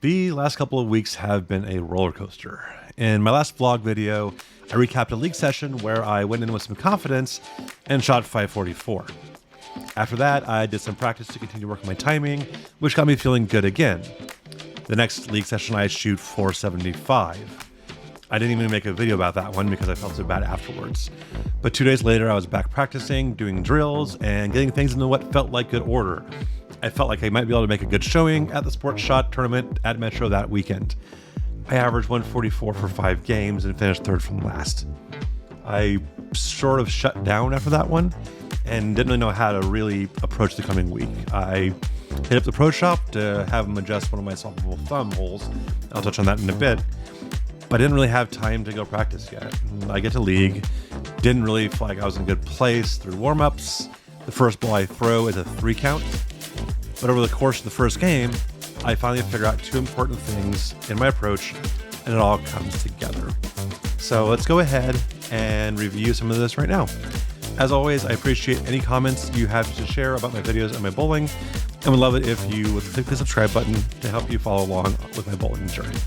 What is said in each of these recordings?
The last couple of weeks have been a roller coaster. In my last vlog video, I recapped a league session where I went in with some confidence and shot 544. After that, I did some practice to continue working my timing, which got me feeling good again. The next league session, I shoot 475. I didn't even make a video about that one because I felt so bad afterwards. But 2 days later, I was back practicing, doing drills, and getting things into what felt like good order. I felt like I might be able to make a good showing at the sports shot tournament at Metro that weekend. I averaged 144 for 5 games and finished third from last. I sort of shut down after that one and didn't really know how to really approach the coming week. I hit up the pro shop to have them adjust one of my solvable thumb holes. I'll touch on that in a bit. But I didn't really have time to go practice yet. I get to league, didn't really feel like I was in a good place through warm-ups. The first ball I throw is a 3 count. But over the course of the first game, I finally figure out 2 important things in my approach, and it all comes together. So let's go ahead and review some of this right now. As always, I appreciate any comments you have to share about my videos and my bowling, and would love it if you would click the subscribe button to help you follow along with my bowling journey.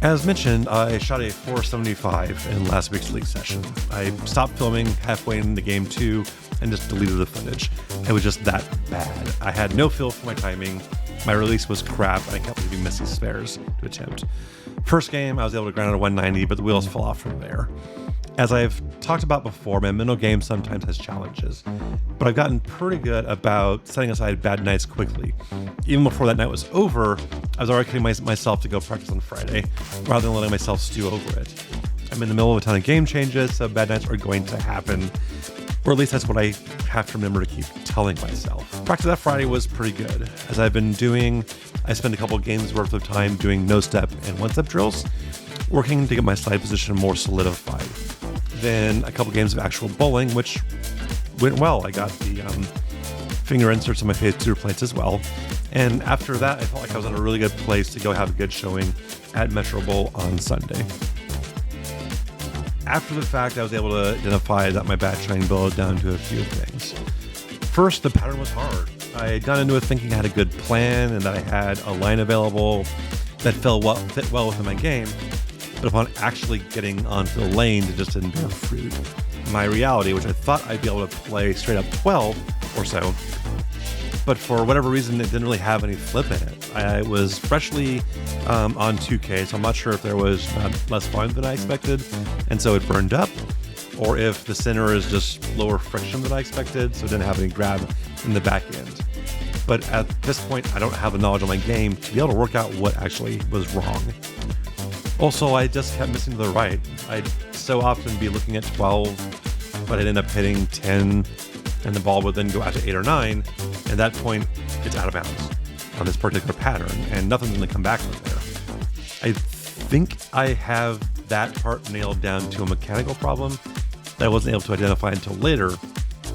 As mentioned, I shot a 475 in last week's league session. I stopped filming halfway into game 2 and just deleted the footage. It was just that bad. I had no feel for my timing. My release was crap, and I kept leaving missy spares to attempt. First game, I was able to grind out a 190, but the wheels fell off from there. As I've talked about before, my mental game sometimes has challenges, but I've gotten pretty good about setting aside bad nights quickly. Even before that night was over, I was already kidding myself to go practice on Friday, rather than letting myself stew over it. I'm in the middle of a ton of game changes, so bad nights are going to happen, or at least that's what I have to remember to keep telling myself. Practice that Friday was pretty good. As I've been doing, I spent a couple games worth of time doing no-step and one-step drills, working to get my slide position more solidified. Then a couple games of actual bowling, which went well. I got the finger inserts on my phase 2 plates as well. And after that, I felt like I was in a really good place to go have a good showing at Metro Bowl on Sunday. After the fact, I was able to identify that my bad shine boiled down to a few things. First, the pattern was hard. I had gone into it thinking I had a good plan and that I had a line available that fit well within my game. But upon actually getting onto the lane, it just didn't bear fruit. My reality, which I thought I'd be able to play straight up 12 or so, but for whatever reason, it didn't really have any flip in it. I was freshly on 2K, so I'm not sure if there was less volume than I expected, and so it burned up, or if the center is just lower friction than I expected, so it didn't have any grab in the back end. But at this point, I don't have the knowledge of my game to be able to work out what actually was wrong. Also, I just kept missing to the right. I'd so often be looking at 12, but I'd end up hitting 10, and the ball would then go out to 8 or 9. And at that point, it's out of bounds on this particular pattern, and nothing's going to come back from there. I think I have that part nailed down to a mechanical problem that I wasn't able to identify until later,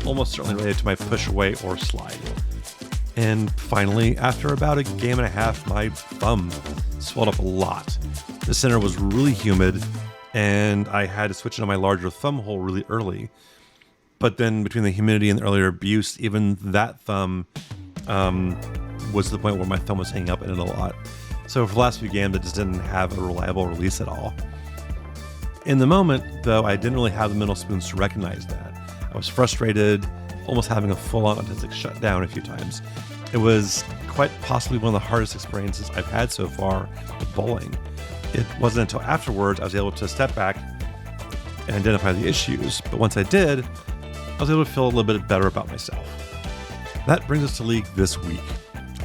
almost certainly related to my push away or slide. And finally, after about a game and a half, my thumb swelled up a lot. The center was really humid, and I had to switch it on my larger thumb hole really early. But then between the humidity and the earlier abuse, even that thumb was to the point where my thumb was hanging up in it a lot. So for the last few games, it just didn't have a reliable release at all. In the moment, though, I didn't really have the mental spoons to recognize that. I was frustrated, almost having a full-on autistic shutdown a few times. It was quite possibly one of the hardest experiences I've had so far with bowling. It wasn't until afterwards I was able to step back and identify the issues, but once I did, I was able to feel a little bit better about myself. That brings us to league this week.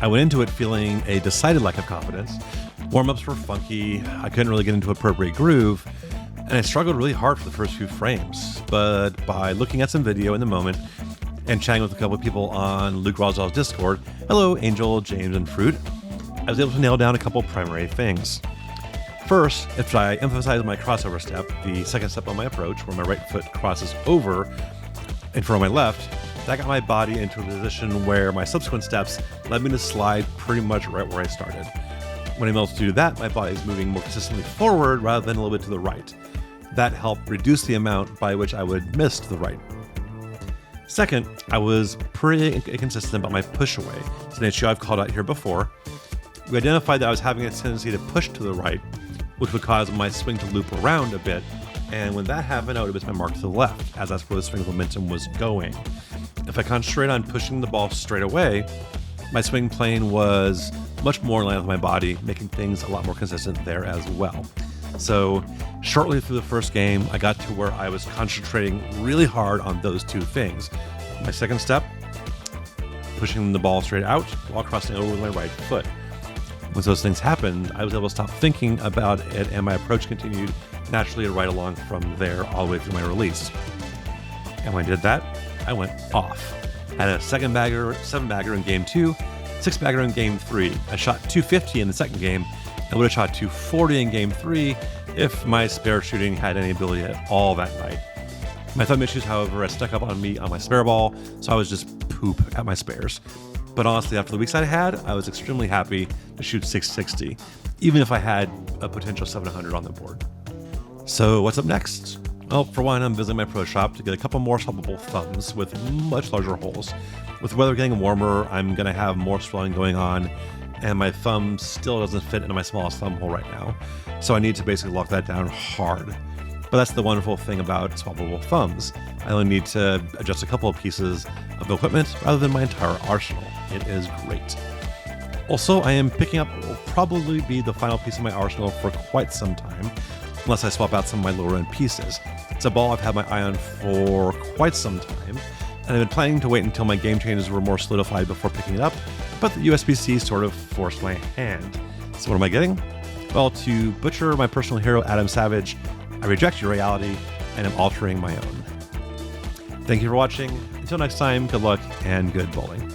I went into it feeling a decided lack of confidence. Warm-ups were funky, I couldn't really get into appropriate groove, and I struggled really hard for the first few frames. But by looking at some video in the moment and chatting with a couple of people on Luke Roswell's Discord, hello Angel, James, and Fruit, I was able to nail down a couple primary things. First, if I emphasize my crossover step, the second step on my approach, where my right foot crosses over in front of my left, that got my body into a position where my subsequent steps led me to slide pretty much right where I started. When I'm able to do that, my body is moving more consistently forward rather than a little bit to the right. That helped reduce the amount by which I would miss to the right. Second, I was pretty inconsistent about my push away. It's an issue I've called out here before. We identified that I was having a tendency to push to the right, which would cause my swing to loop around a bit. And when that happened, I would miss my mark to the left, as that's where the swing's momentum was going. If I concentrate on pushing the ball straight away, my swing plane was much more in line with my body, making things a lot more consistent there as well. So shortly through the first game, I got to where I was concentrating really hard on those two things. My second step, pushing the ball straight out while crossing over with my right foot. Once those things happened, I was able to stop thinking about it, and my approach continued naturally right along from there all the way through my release. And when I did that, I went off. I had a seven bagger in game 2, six bagger in game 3. I shot 250 in the second game. I would have shot 240 in game 3 if my spare shooting had any ability at all that night. My thumb issues, however, had stuck up on me on my spare ball, so I was just poop at my spares. But honestly, after the weeks I had, I was extremely happy to shoot 660, even if I had a potential 700 on the board. So what's up next? Well, for one, I'm visiting my pro shop to get a couple more swappable thumbs with much larger holes. With the weather getting warmer, I'm going to have more swelling going on, and my thumb still doesn't fit into my smallest thumb hole right now. So I need to basically lock that down hard. But that's the wonderful thing about swappable thumbs. I only need to adjust a couple of pieces of equipment rather than my entire arsenal. It is great. Also, I am picking up what will probably be the final piece of my arsenal for quite some time, unless I swap out some of my lower end pieces. It's a ball I've had my eye on for quite some time, and I've been planning to wait until my game changes were more solidified before picking it up, but the USB-C sort of forced my hand. So what am I getting? Well, to butcher my personal hero Adam Savage, I reject your reality and am altering my own. Thank you for watching. Until next time, good luck and good bowling.